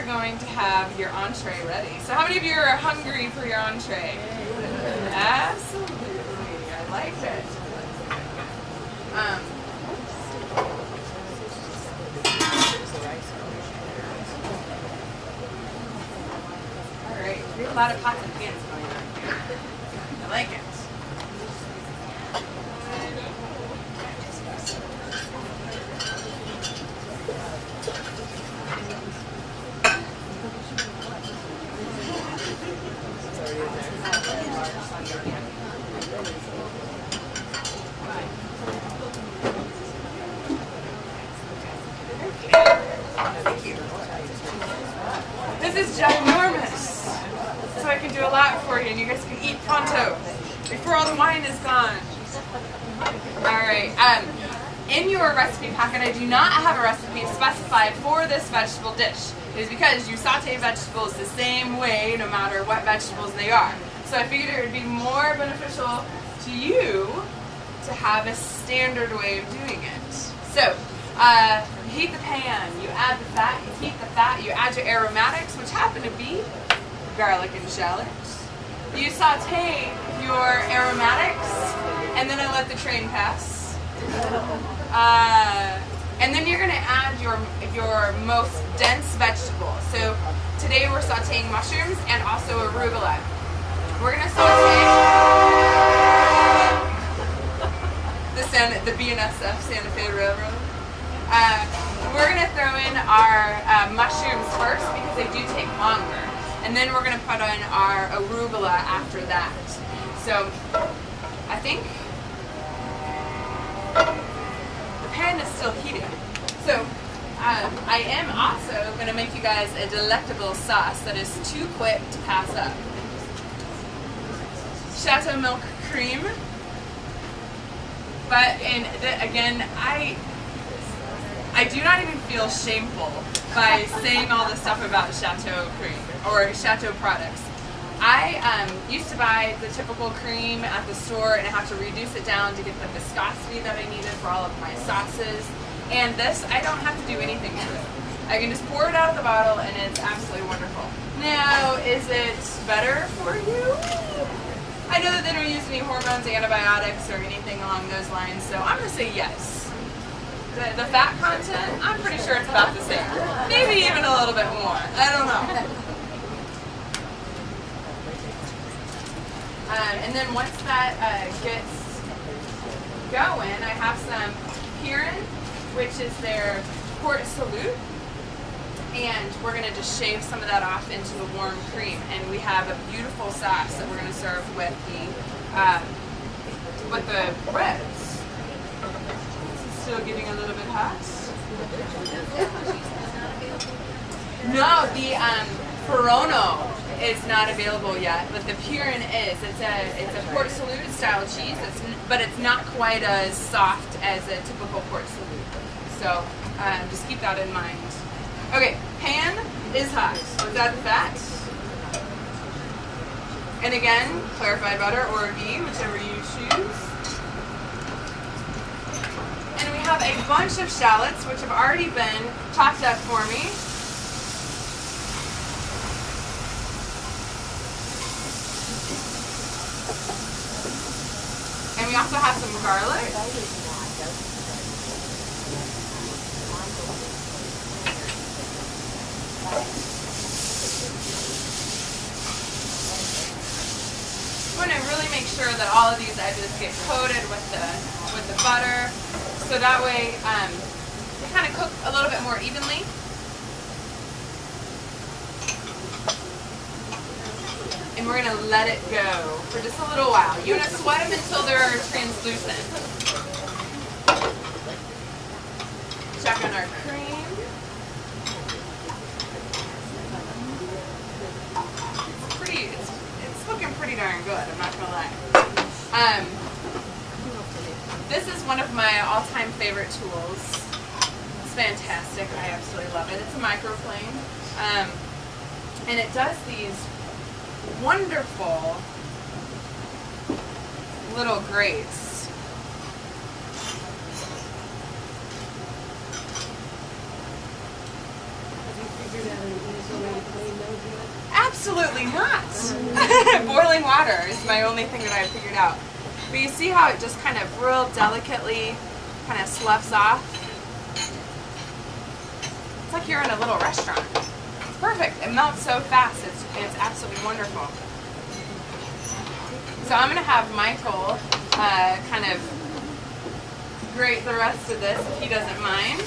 are going to have your entree ready. So how many of you are hungry for your entree? Absolutely. I like it. All right. We have a lot of pots and pans going on here. I like it. This is ginormous, so I can do a lot for you, and you guys can eat pronto before all the wine is gone. All right. In your recipe packet, I do not have a recipe specified for this vegetable dish. It is because you saute vegetables the same way, no matter what vegetables they are. So I figured it would be more beneficial to you to have a standard way of doing it. So. You heat the pan, you add the fat, you heat the fat, you add your aromatics, which happen to be garlic and shallots. You saute your aromatics, and then I let the train pass. And then you're going to add your most dense vegetable. So today we're sauteing mushrooms and also arugula. We're going to saute the BNSF Santa Fe Railroad. We're going to throw in our mushrooms first because they do take longer. And then we're going to put in our arugula after that. So I think the pan is still heating. So I am also going to make you guys a delectable sauce that is too quick to pass up. Chateau milk cream. But again, I do not even feel shameful by saying all this stuff about Chateau cream or Chateau products. I used to buy the typical cream at the store and I have to reduce it down to get the viscosity that I needed for all of my sauces. And this, I don't have to do anything to it. I can just pour it out of the bottle and it's absolutely wonderful. Now, is it better for you? I know that they don't use any hormones, antibiotics, or anything along those lines, so I'm going to say yes. The fat content, I'm pretty sure it's about the same. Maybe even a little bit more. I don't know. And then once that gets going, I have some Pirin, which is their port salute. And we're going to just shave some of that off into the warm cream. And we have a beautiful sauce that we're going to serve with the breads. Still getting a little bit hot. No, the Perono is not available yet, but the Pirin is. It's a Port Salut style cheese, but it's not quite as soft as a typical Port Salut. So just keep that in mind. Okay, pan is hot. Let's add the fat. And again, clarified butter or ghee, whichever you choose. And we have a bunch of shallots, which have already been chopped up for me. And we also have some garlic. I'm going to really make sure that all of these edges get coated with the butter, so that way they kind of cook a little bit more evenly. And we're going to let it go for just a little while. You're going to sweat them until they're translucent. Check on our cream. It's looking pretty darn good, I'm not going to lie. This is one of my all-time favorite tools. It's fantastic. I absolutely love it. It's a microplane. And it does these wonderful little grates. Absolutely not. Boiling water is my only thing that I've figured out. But you see how it just kind of real delicately kind of sloughs off? It's like you're in a little restaurant. It's perfect. It melts so fast. It's absolutely wonderful. So I'm going to have Michael kind of grate the rest of this if he doesn't mind.